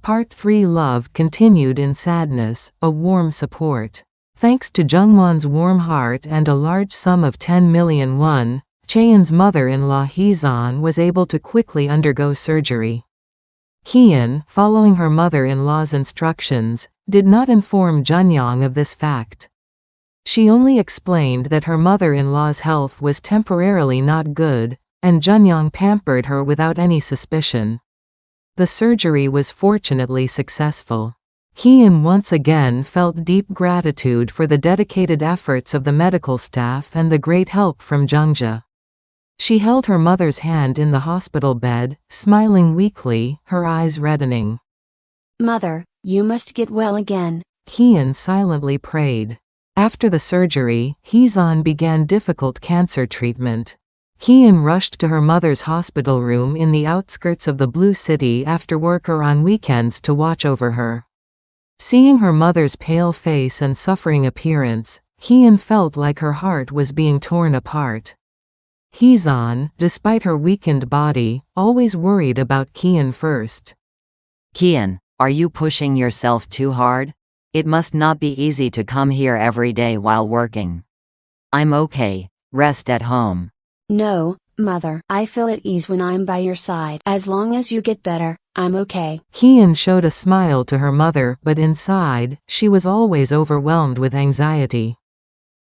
Part 3 Love continued in sadness, a warm support. Thanks to Jungwon's warm heart and a large sum of 10 million won, Chaeyeon's mother-in-law Heesan was able to quickly undergo surgery. Heeyeon, following her mother-in-law's instructions, did not inform Junyoung of this fact. She only explained that her mother-in-law's health was temporarily not good, and Junyoung pampered her without any suspicion. The surgery was fortunately successful. Heeyeon once again felt deep gratitude for the dedicated efforts of the medical staff and the great help from Jungja. She held her mother's hand in the hospital bed, smiling weakly, her eyes reddening. "Mother, you must get well again," Heeyeon silently prayed. After the surgery, Heesan began difficult cancer treatment. Heeyeon rushed to her mother's hospital room in the outskirts of the Blue City after work or on weekends to watch over her. Seeing her mother's pale face and suffering appearance, Heeyeon felt like her heart was being torn apart. Heesan, despite her weakened body, always worried about Heeyeon first. Heeyeon, are you pushing yourself too hard? It must not be easy to come here every day while working. I'm okay, rest at home. "No, Mother, I feel at ease when I'm by your side. As long as you get better, I'm okay." Heeyeon showed a smile to her mother, but inside, she was always overwhelmed with anxiety.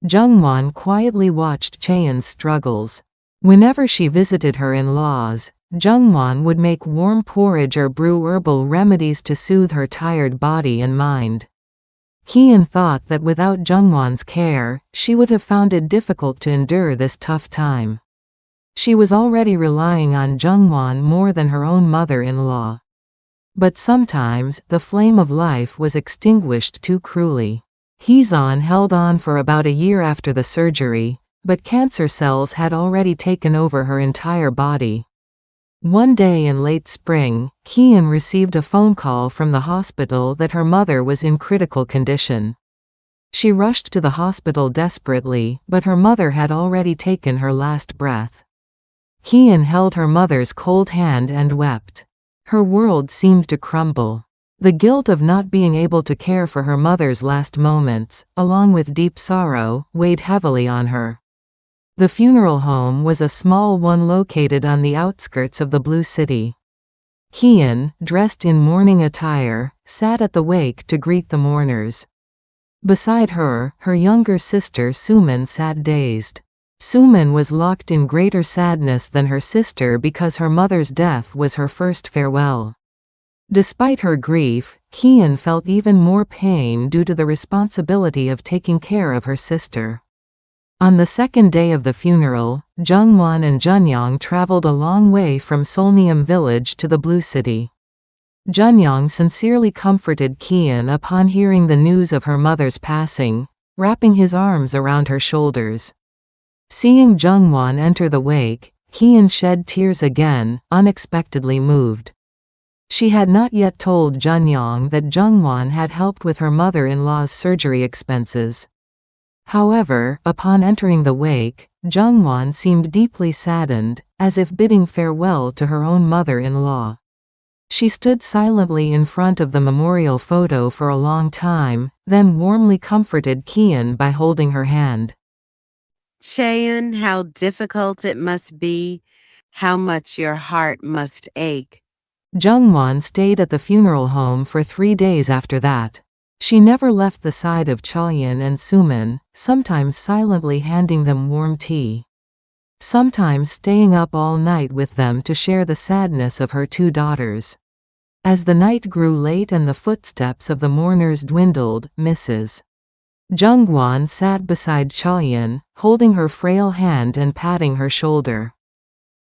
Jungwon quietly watched Chaeyeon's struggles. Whenever she visited her in-laws, Jungwon would make warm porridge or brew herbal remedies to soothe her tired body and mind. Heeyeon thought that without Jungwon's care, she would have found it difficult to endure this tough time. She was already relying on Jungwon more than her own mother-in-law. But sometimes, the flame of life was extinguished too cruelly. Heesan held on for about a year after the surgery, but cancer cells had already taken over her entire body. One day in late spring, Heeyeon received a phone call from the hospital that her mother was in critical condition. She rushed to the hospital desperately, but her mother had already taken her last breath. Heeyeon held her mother's cold hand and wept. Her world seemed to crumble. The guilt of not being able to care for her mother's last moments, along with deep sorrow, weighed heavily on her. The funeral home was a small one located on the outskirts of the Blue City. Heeyeon, dressed in mourning attire, sat at the wake to greet the mourners. Beside her, her younger sister Sumin sat dazed. Sumin was locked in greater sadness than her sister because her mother's death was her first farewell. Despite her grief, Heeyeon felt even more pain due to the responsibility of taking care of her sister. On the second day of the funeral, Jungwon and Junyoung traveled a long way from Solneum village to the Blue City. Junyoung sincerely comforted Heeyeon upon hearing the news of her mother's passing, wrapping his arms around her shoulders. Seeing Jungwon enter the wake, Heeyeon shed tears again, unexpectedly moved. She had not yet told Junyoung that Jungwon had helped with her mother-in-law's surgery expenses. However, upon entering the wake, Jungwon seemed deeply saddened, as if bidding farewell to her own mother-in-law. She stood silently in front of the memorial photo for a long time, then warmly comforted Heeyeon by holding her hand. "Chaeyeon, how difficult it must be, how much your heart must ache." Jungwon stayed at the funeral home for 3 days after that. She never left the side of Chaeyeon and Sumin, sometimes silently handing them warm tea. Sometimes staying up all night with them to share the sadness of her 2 daughters. As the night grew late and the footsteps of the mourners dwindled, Mrs. Jungwon sat beside Chaeyeon, holding her frail hand and patting her shoulder.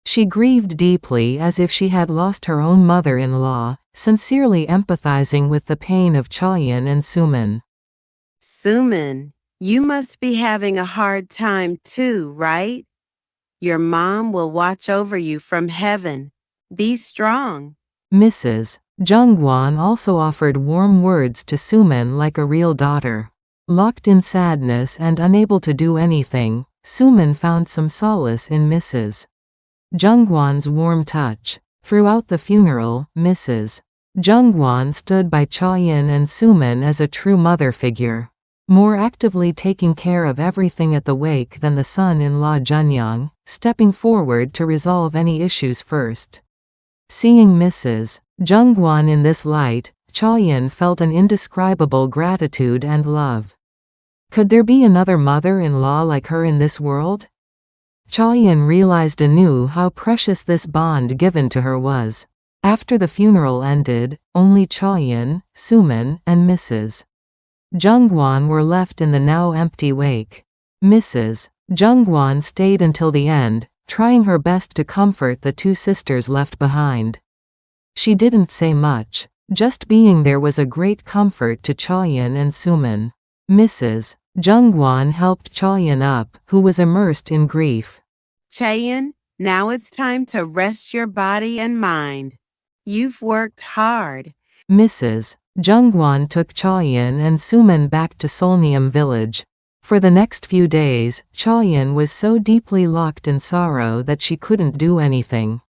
She grieved deeply as if she had lost her own mother-in-law, sincerely empathizing with the pain of Chaeyeon and Sumin. "Sumin, you must be having a hard time too, right? Your mom will watch over you from heaven. Be strong." Mrs. Jungwon also offered warm words to Sumin like a real daughter. Locked in sadness and unable to do anything, Sumin found some solace in Mrs. Jungwon's warm touch. Throughout the funeral, Mrs. Jungwon stood by Chaeyin and Sumin as a true mother figure, more actively taking care of everything at the wake than the son-in-law Junyoung, stepping forward to resolve any issues first. Seeing Mrs. Jungwon in this light, Chaeyin felt an indescribable gratitude and love. Could there be another mother-in-law like her in this world? Chaeyin realized anew how precious this bond given to her was. After the funeral ended, only Chaeyin, Sumin, and Mrs. Jungwon were left in the now empty wake. Mrs. Jungwon stayed until the end, trying her best to comfort the two sisters left behind. She didn't say much. Just being there was a great comfort to Chaeyin and Sumin. Mrs. Jungwon helped Chaeyin up, who was immersed in grief. Chaeyin, now it's time to rest your body and mind. You've worked hard. Mrs. Jungwon took Chaeyin and Sumin back to Solneum village. For the next few days, Chaeyin was so deeply locked in sorrow that she couldn't do anything.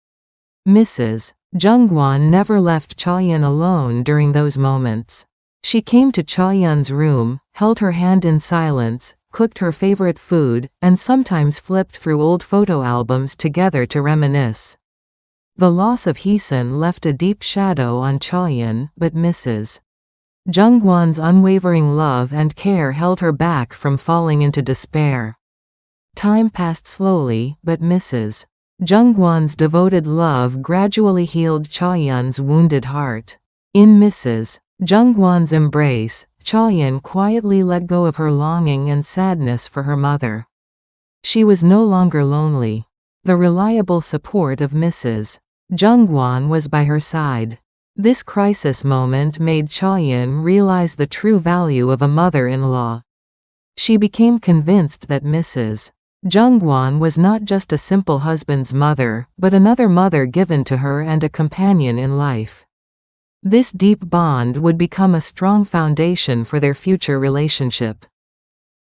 Mrs. Jungwon never left Chaeyin alone during those moments. She came to Chaeyin's room, held her hand in silence, cooked her favorite food, and sometimes flipped through old photo albums together to reminisce. The loss of Heesun left a deep shadow on Chaeyin, but Mrs. Jungwon's unwavering love and care held her back from falling into despair. Time passed slowly, but Mrs. Jungwon's devoted love gradually healed Chaeyin's wounded heart. In Mrs. Jungwon's embrace, Chaeyin quietly let go of her longing and sadness for her mother. She was no longer lonely. The reliable support of Mrs. Jungwon was by her side. This crisis moment made Chaeyin realize the true value of a mother-in-law. She became convinced that Mrs. Jungwon was not just a simple husband's mother, but another mother given to her and a companion in life. This deep bond would become a strong foundation for their future relationship.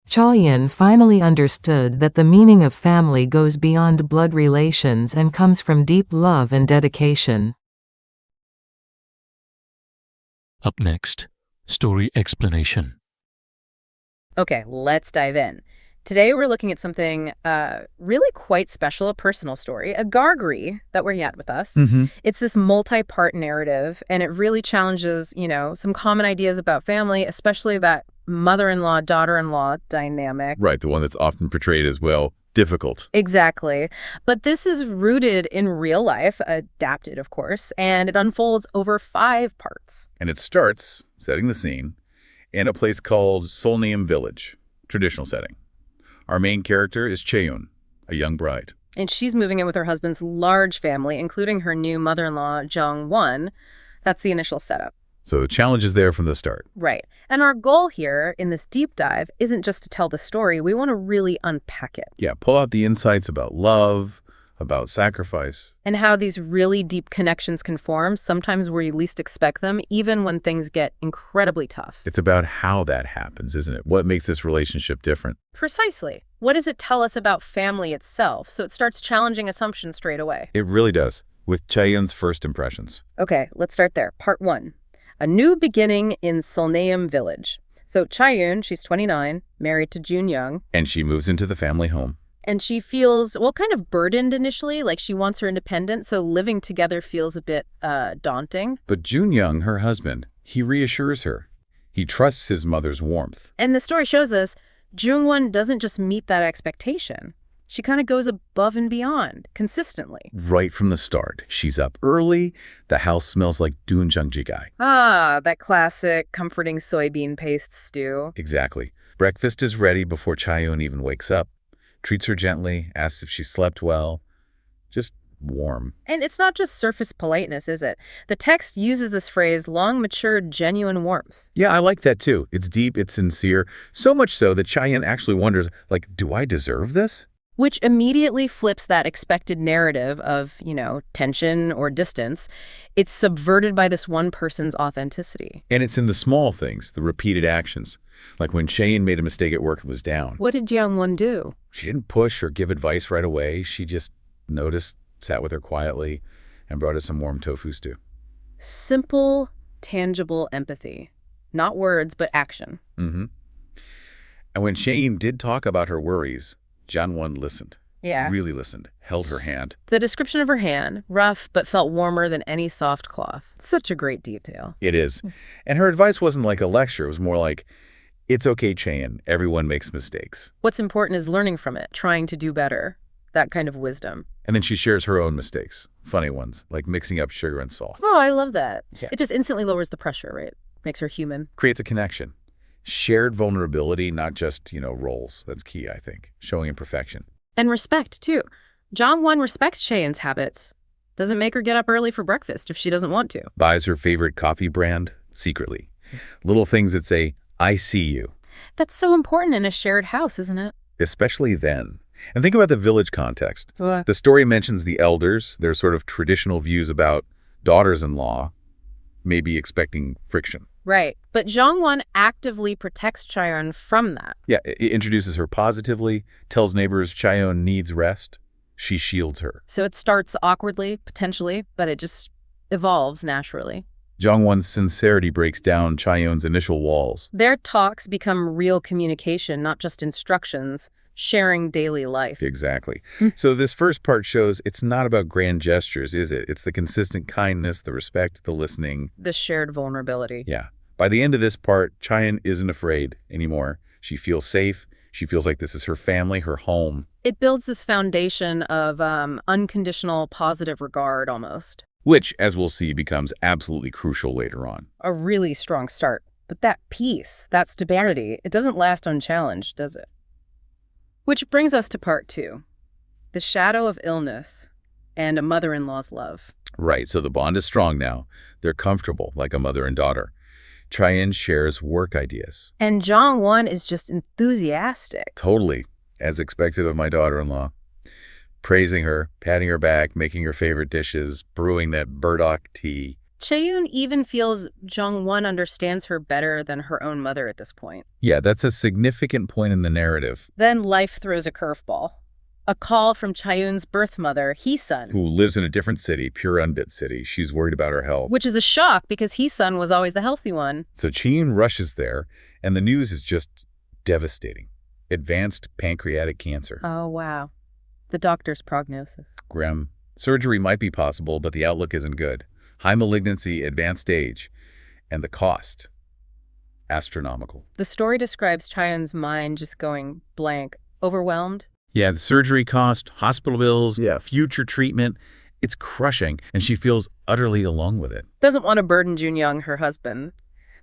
Chaeyin finally understood that the meaning of family goes beyond blood relations and comes from deep love and dedication. Up next, story explanation. Okay, let's dive in. Today we're looking at something really quite special, a personal story, a gargri that we had with us. It's this multi-part narrative, and it really challenges, some common ideas about family, especially that mother-in-law, daughter-in-law dynamic. Right, the one that's often portrayed as, well, difficult. Exactly. But this is rooted in real life, adapted, of course, and it unfolds over 5 parts. And it starts, setting the scene, in a place called Solneum Village, traditional setting. Our main character is Chaeyoon, a young bride. And she's moving in with her husband's large family, including her new mother-in-law, Jungwon. That's the initial setup. So the challenge is there from the start. Right. And our goal here in this deep dive isn't just to tell the story. We want to really unpack it. Yeah, pull out the insights about love, about sacrifice. And how these really deep connections can form, sometimes where you least expect them, even when things get incredibly tough. It's about how that happens, isn't it? What makes this relationship different? Precisely. What does it tell us about family itself? So it starts challenging assumptions straight away. It really does, with Chaeyoon's first impressions. Okay, let's start there. Part 1. A new beginning in Solneum village. So Chaeyoon, she's 29, married to Junyoung. And she moves into the family home. And she feels, kind of burdened initially, like she wants her independence, so living together feels a bit daunting. But Junyoung, her husband, he reassures her. He trusts his mother's warmth. And the story shows us Jungwon doesn't just meet that expectation. She kind of goes above and beyond, consistently. Right from the start. She's up early. The house smells like doenjangjigae. Ah, that classic comforting soybean paste stew. Exactly. Breakfast is ready before Chaeyoon even wakes up. Treats her gently, asks if she slept well. Just warm. And it's not just surface politeness, is it? The text uses this phrase, long matured, genuine warmth. Yeah, I like that too. It's deep, it's sincere. So much so that Chaeyoon actually wonders, do I deserve this? Which immediately flips that expected narrative of, tension or distance. It's subverted by this one person's authenticity. And it's in the small things, the repeated actions. Like when Chaeyoon made a mistake at work and was down. What did Jungwon do? She didn't push or give advice right away. She just noticed, sat with her quietly, and brought her some warm tofu stew. Simple, tangible empathy. Not words, but action. Mm-hmm. And when Chaeyoon did talk about her worries, Jang-won listened. Yeah. Really listened, held her hand. The description of her hand, rough but felt warmer than any soft cloth. Such a great detail. It is. And her advice wasn't like a lecture. It was more like, it's okay, Chaeyoon. Everyone makes mistakes. What's important is learning from it, trying to do better. That kind of wisdom. And then she shares her own mistakes, funny ones, like mixing up sugar and salt. Oh, I love that. Yeah. It just instantly lowers the pressure, right? Makes her human. Creates a connection. Shared vulnerability, not just, roles. That's key, I think. Showing imperfection. And respect, too. Jang-won respects Chaeyoon's habits. Doesn't make her get up early for breakfast if she doesn't want to. Buys her favorite coffee brand secretly. Little things that say, I see you. That's so important in a shared house, isn't it? Especially then. And think about the village context. What? The story mentions the elders, their sort of traditional views about daughters-in-law, maybe expecting friction. Right. But Jang-won actively protects Chaeyoon from that. Yeah, it introduces her positively, tells neighbors Chaeyoon needs rest. She shields her. So it starts awkwardly, potentially, but it just evolves naturally. Jang-won's sincerity breaks down Chaeyoon's initial walls. Their talks become real communication, not just instructions, sharing daily life. Exactly. So this first part shows it's not about grand gestures, is it? It's the consistent kindness, the respect, the listening. The shared vulnerability. Yeah. By the end of this part, Chaeyoon isn't afraid anymore. She feels safe. She feels like this is her family, her home. It builds this foundation of unconditional positive regard almost. Which, as we'll see, becomes absolutely crucial later on. A really strong start. But that peace, that stability, it doesn't last unchallenged, does it? Which brings us to part 2. The shadow of illness and a mother-in-law's love. Right, so the bond is strong now. They're comfortable, like a mother and daughter. Chaeyoon shares work ideas. And Jang-won is just enthusiastic. Totally, as expected of my daughter-in-law. Praising her, patting her back, making her favorite dishes, brewing that burdock tea. Chaeyoon even feels Jang-won understands her better than her own mother at this point. Yeah, that's a significant point in the narrative. Then life throws a curveball. A call from Chaeyoon's birth mother, Hee-sun. Who lives in a different city, pure unbit city. She's worried about her health. Which is a shock because Hee-sun was always the healthy one. So Chaeyoon rushes there, and the news is just devastating. Advanced pancreatic cancer. Oh, wow. The doctor's prognosis. Grim. Surgery might be possible, but the outlook isn't good. High malignancy, advanced stage, and the cost. Astronomical. The story describes Chaeyoon's mind just going blank, overwhelmed. Yeah, the surgery cost, hospital bills, future treatment. It's crushing, and she feels utterly alone with it. Doesn't want to burden Jun-young, her husband.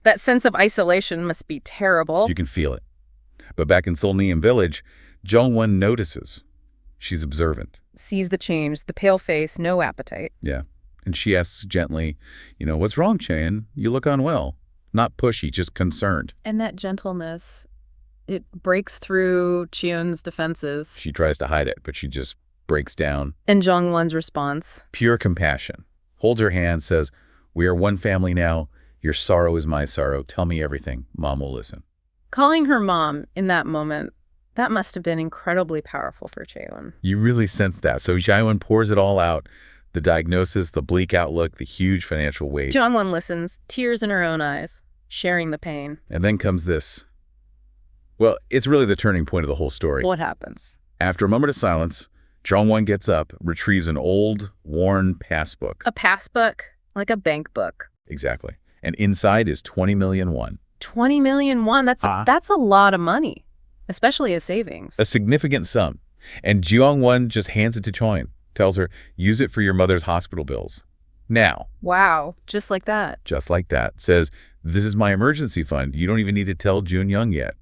That sense of isolation must be terrible. You can feel it. But back in Solneum village, Jung-won notices. She's observant. Sees the change, the pale face, no appetite. Yeah. And she asks gently, what's wrong, Chaeyoon? You look unwell. Not pushy, just concerned. And that gentleness, it breaks through Cheon's defenses. She tries to hide it, but she just breaks down. And Jong-won's response? Pure compassion. Holds her hand, says, we are one family now. Your sorrow is my sorrow. Tell me everything. Mom will listen. Calling her mom in that moment, that must have been incredibly powerful for Chaeyoon. You really sense that. So Chaeyoon pours it all out. The diagnosis, the bleak outlook, the huge financial weight. Jong-won listens, tears in her own eyes, sharing the pain. And then comes this. Well, it's really the turning point of the whole story. What happens? After a moment of silence, Jong-won gets up, retrieves an old, worn passbook. A passbook, like a bank book. Exactly. And inside is 20 million won. 20 million won, that's a lot of money, especially as savings. A significant sum. And Jong-won just hands it to Chaeyoon, tells her, use it for your mother's hospital bills. Now. Wow, just like that. Just like that. Says, this is my emergency fund. You don't even need to tell Jun-young yet.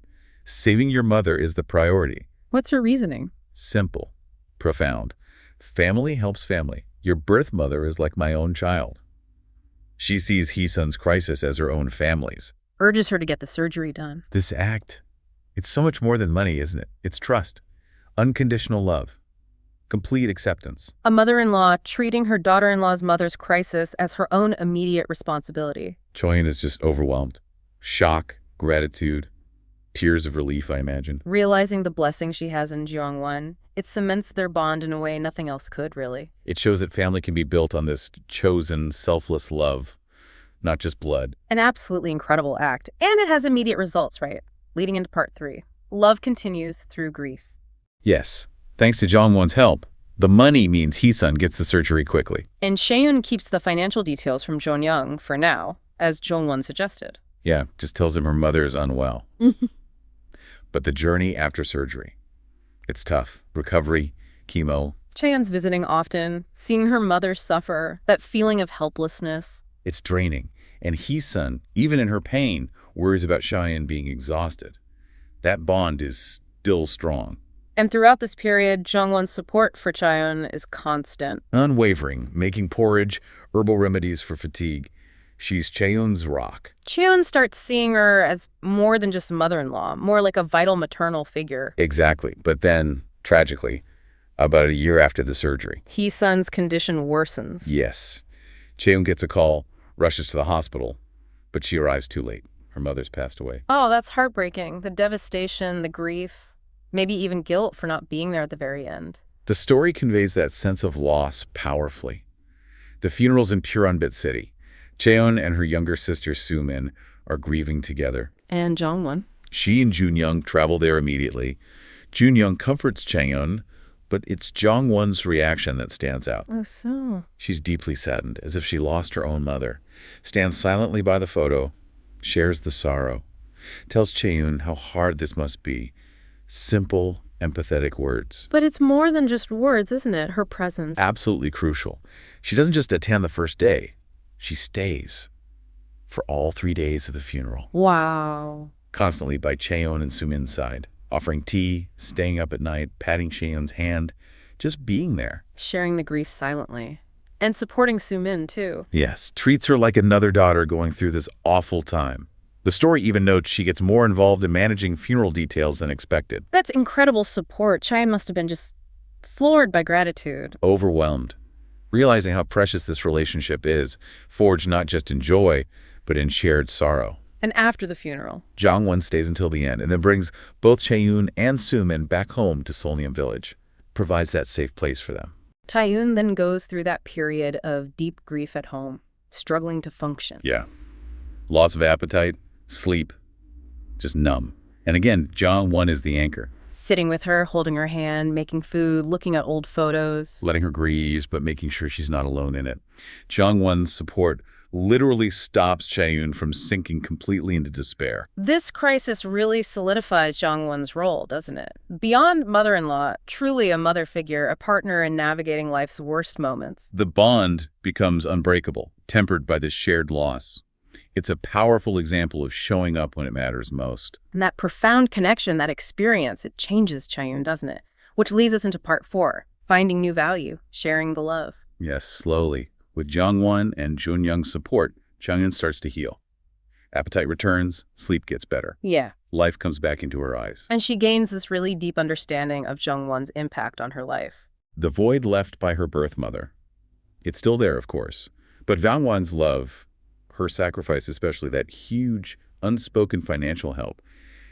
Saving your mother is the priority. What's her reasoning? Simple. Profound. Family helps family. Your birth mother is like my own child. She sees Hee-sun's crisis as her own family's. Urges her to get the surgery done. This act, it's so much more than money, isn't it? It's trust. Unconditional love. Complete acceptance. A mother-in-law treating her daughter-in-law's mother's crisis as her own immediate responsibility. Chaeyoon is just overwhelmed. Shock, gratitude, tears of relief, I imagine. Realizing the blessing she has in Jong-won, it cements their bond in a way nothing else could, really. It shows that family can be built on this chosen, selfless love, not just blood. An absolutely incredible act. And it has immediate results, right? Leading into part 3. Love continues through grief. Yes, thanks to Jongwon's help, the money means Hee-sun gets the surgery quickly. And Chaeyoun keeps the financial details from Jong-young for now, as Jongwon suggested. Yeah, just tells him her mother is unwell. But the journey after surgery, it's tough. Recovery, chemo. Chaeyoun's visiting often, seeing her mother suffer, that feeling of helplessness. It's draining. And Hee-sun, even in her pain, worries about Chaeyoun being exhausted. That bond is still strong. And throughout this period, Jongwon's support for Chaeyoun is constant. Unwavering, making porridge, herbal remedies for fatigue. She's Chaeyoun's rock. Chaeyoun starts seeing her as more than just a mother-in-law, more like a vital maternal figure. Exactly. But then, tragically, about a year after the surgery, Hee-sun's condition worsens. yes, Chaeyoun gets a call, rushes to the hospital, but she arrives too late. Her mother's passed away. Oh, that's heartbreaking. The devastation, the grief, maybe even guilt for not being there at the very end. The story conveys that sense of loss powerfully. The funeral's in Puronbit City. Chaeyoun and her younger sister Soo-min are grieving together. And Jongwon. She and Jun-young travel there immediately. Jun-young comforts Chaeyoun, but it's Jongwon's reaction that stands out. Oh, so. She's deeply saddened, as if she lost her own mother, stands silently by the photo, shares the sorrow, tells Chaeyoun how hard this must be. Simple, empathetic words. But it's more than just words, isn't it? Her presence. Absolutely crucial. She doesn't just attend the first day. She stays for all 3 days of the funeral. Wow. Constantly by Chaeyoun and Soo-min's side, offering tea, staying up at night, patting Chaeyoun's hand, just being there. Sharing the grief silently. And supporting Soo-min, too. Yes, treats her like another daughter going through this awful time. The story even notes she gets more involved in managing funeral details than expected. That's incredible support. Chaeyoun must have been just floored by gratitude. Overwhelmed. Realizing how precious this relationship is, forged not just in joy, but in shared sorrow. And after the funeral, Jongwon stays until the end and then brings both Chaeyoun and Soo-min back home to Seolnyeom Village, provides that safe place for them. Chaeyoun then goes through that period of deep grief at home, struggling to function. Yeah. Loss of appetite, sleep, just numb. And again, Jongwon is the anchor. Sitting with her, holding her hand, making food, looking at old photos. Letting her grieve, but making sure she's not alone in it. Jongwon's support literally stops Chaeyoun from sinking completely into despair. This crisis really solidifies Jongwon's role, doesn't it? Beyond mother-in-law, truly a mother figure, a partner in navigating life's worst moments. The bond becomes unbreakable, tempered by this shared loss. It's a powerful example of showing up when it matters most. And that profound connection, that experience, it changes Chaeyoun, doesn't it? Which leads us into part 4, finding new value, sharing the love. Yes, slowly. With Jongwon and Jun-young's support, Chaeyoun starts to heal. Appetite returns, sleep gets better. Yeah. Life comes back into her eyes. And she gains this really deep understanding of Jongwon's impact on her life. The void left by her birth mother. It's still there, of course. But Jongwon's love, her sacrifice, especially that huge, unspoken financial help,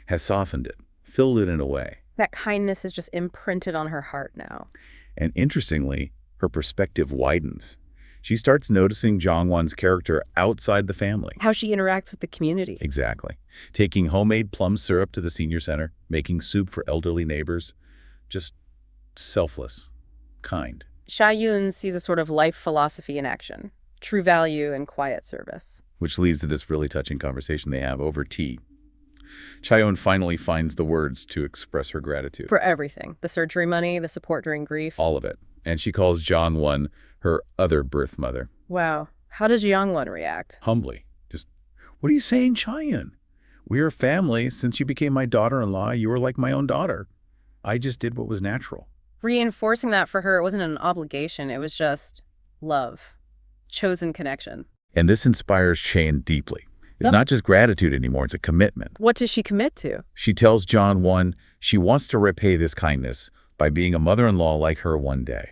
has softened it, filled it in a way. That kindness is just imprinted on her heart now. And interestingly, her perspective widens. She starts noticing Jongwon's character outside the family. How she interacts with the community. Exactly. Taking homemade plum syrup to the senior center, making soup for elderly neighbors. Just selfless, kind. Chaeyoun sees a sort of life philosophy in action. True value and quiet service. Which leads to this really touching conversation they have over tea. Chaeyoun finally finds the words to express her gratitude. For everything. The surgery money, the support during grief. All of it. And she calls Jongwon her other birth mother. Wow. How does Jongwon react? Humbly. Just, what are you saying, Chaeyoun? We're a family. Since you became my daughter-in-law, you were like my own daughter. I just did what was natural. Reinforcing that for her, it wasn't an obligation. It was just love. Chosen connection. And this inspires Chaeyoun deeply. It's not just gratitude anymore, it's a commitment. What does she commit to? She tells Jongwon she wants to repay this kindness by being a mother-in-law like her one day,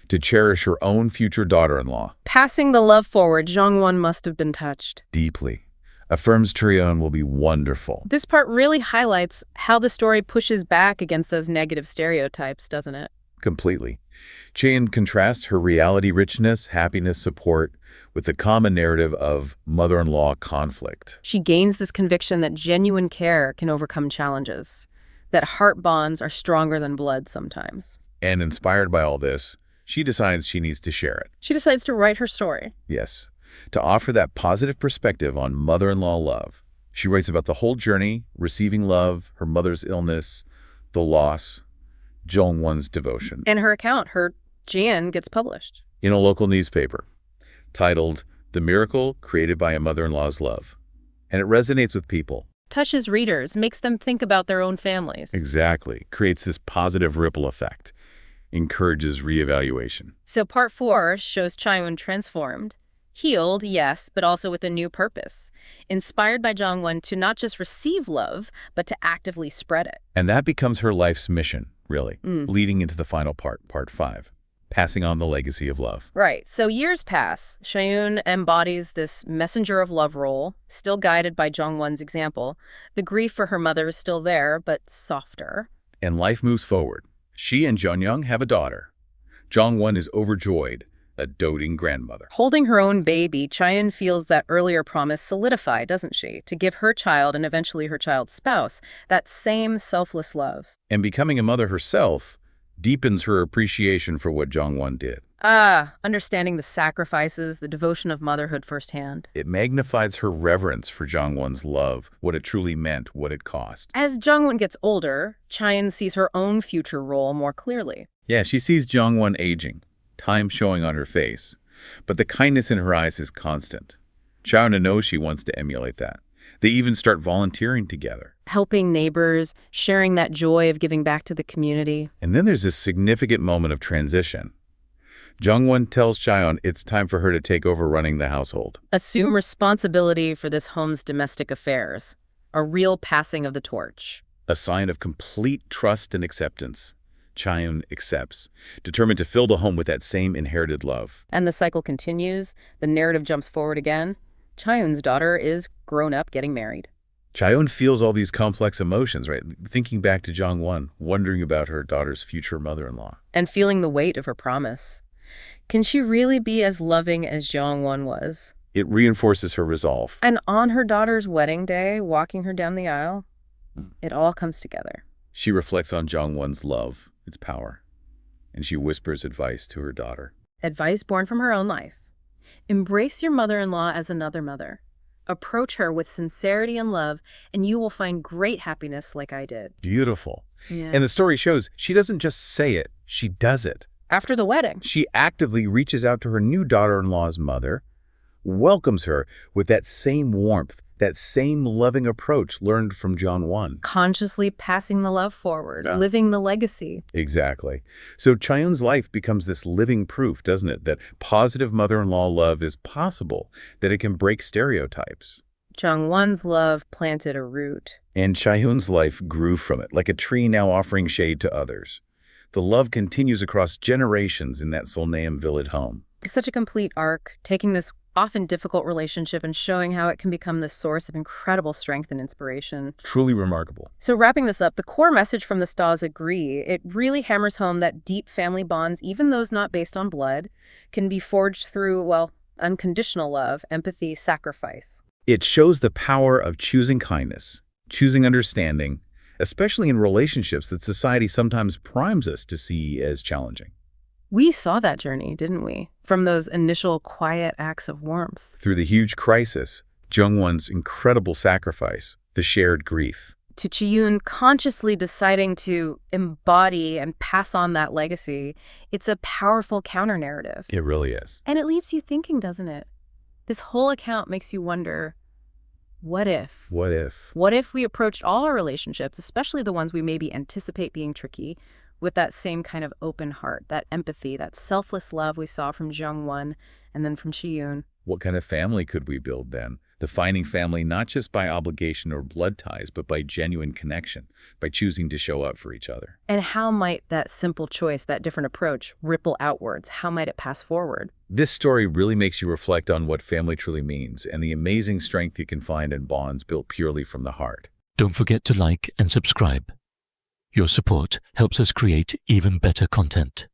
to cherish her own future daughter-in-law. Passing the love forward, Jongwon must have been touched. Deeply. Affirms Chaeyoun will be wonderful. This part really highlights how the story pushes back against those negative stereotypes, doesn't it? Completely. Chaeyoung contrasts her reality richness, happiness, support with the common narrative of mother-in-law conflict. She gains this conviction that genuine care can overcome challenges, that heart bonds are stronger than blood sometimes. And inspired by all this, she decides she needs to share it. She decides to write her story. Yes, to offer that positive perspective on mother-in-law love. She writes about the whole journey, receiving love, her mother's illness, the loss, Jong-won's devotion. In her account, her Jian gets published. In a local newspaper, titled The Miracle Created by a Mother-in-Law's Love. And it resonates with people. Touches readers, makes them think about their own families. Exactly. Creates this positive ripple effect. Encourages reevaluation. So part 4 shows Chaeyoung transformed. Healed, yes, but also with a new purpose. Inspired by Jong-won to not just receive love, but to actively spread it. And that becomes her life's mission, really, leading into the final part 5, passing on the legacy of love. Right. So years pass. Chaeyoung embodies this messenger of love role, still guided by Jong-won's example. The grief for her mother is still there, but softer. And life moves forward. She and Jong-young have a daughter. Jong-won is overjoyed, a doting grandmother. Holding her own baby, Chaeyoung feels that earlier promise solidify, doesn't she? To give her child and eventually her child's spouse that same selfless love. And becoming a mother herself deepens her appreciation for what Jong-won did. Understanding the sacrifices, the devotion of motherhood firsthand. It magnifies her reverence for Jong-won's love, what it truly meant, what it cost. As Jong-won gets older, Chaeyoung sees her own future role more clearly. Yeah, she sees Jong-won aging, time showing on her face, but the kindness in her eyes is constant. Chaeyoung knows she wants to emulate that. They even start volunteering together. Helping neighbors, sharing that joy of giving back to the community. And then there's this significant moment of transition. Jong-won tells Chaeyoung it's time for her to take over running the household. Assume responsibility for this home's domestic affairs. A real passing of the torch. A sign of complete trust and acceptance. Chaeyoung accepts, determined to fill the home with that same inherited love. And the cycle continues. The narrative jumps forward again. Chaeyoung's daughter is grown up, getting married. Chaeyoung feels all these complex emotions, right? Thinking back to Jong-won, wondering about her daughter's future mother-in-law. And feeling the weight of her promise. Can she really be as loving as Jong-won was? It reinforces her resolve. And on her daughter's wedding day, walking her down the aisle, it all comes together. She reflects on Jong-won's love, its power, and she whispers advice to her daughter. Advice born from her own life. Embrace your mother-in-law as another mother. Approach her with sincerity and love, and you will find great happiness like I did. Beautiful. Yeah. And the story shows she doesn't just say it, she does it. After the wedding, She actively reaches out to her new daughter-in-law's mother, welcomes her with that same warmth, that same loving approach learned from Jong-won. consciously passing the love forward, Yeah. living the legacy. Exactly. So Chaeyoung's life becomes this living proof, doesn't it, that positive mother-in-law love is possible, that it can break stereotypes. Jong-won's love planted a root. And Chaeyoung's life grew from it, like a tree now offering shade to others. The love continues across generations in that Solnaeum village home. It's such a complete arc, taking this often difficult relationship and showing how it can become the source of incredible strength and inspiration. Truly remarkable. So wrapping this up, the core message from the Stas Agree, it really hammers home that deep family bonds, even those not based on blood, can be forged through, well, unconditional love, empathy, sacrifice. It shows the power of choosing kindness, choosing understanding, especially in relationships that society sometimes primes us to see as challenging. We saw that journey, didn't we? From those initial quiet acts of warmth. Through the huge crisis, Jong-won's incredible sacrifice, the shared grief. To Chaeyoung consciously deciding to embody and pass on that legacy, it's a powerful counter-narrative. It really is. And it leaves you thinking, doesn't it? This whole account makes you wonder, what if? What if? What if we approached all our relationships, especially the ones we maybe anticipate being tricky, with that same kind of open heart, that empathy, that selfless love we saw from Jong-won and then from Chaeyoung? What kind of family could we build then? Defining family not just by obligation or blood ties, but by genuine connection, by choosing to show up for each other. And how might that simple choice, that different approach, ripple outwards? How might it pass forward? This story really makes you reflect on what family truly means and the amazing strength you can find in bonds built purely from the heart. Don't forget to like and subscribe. Your support helps us create even better content.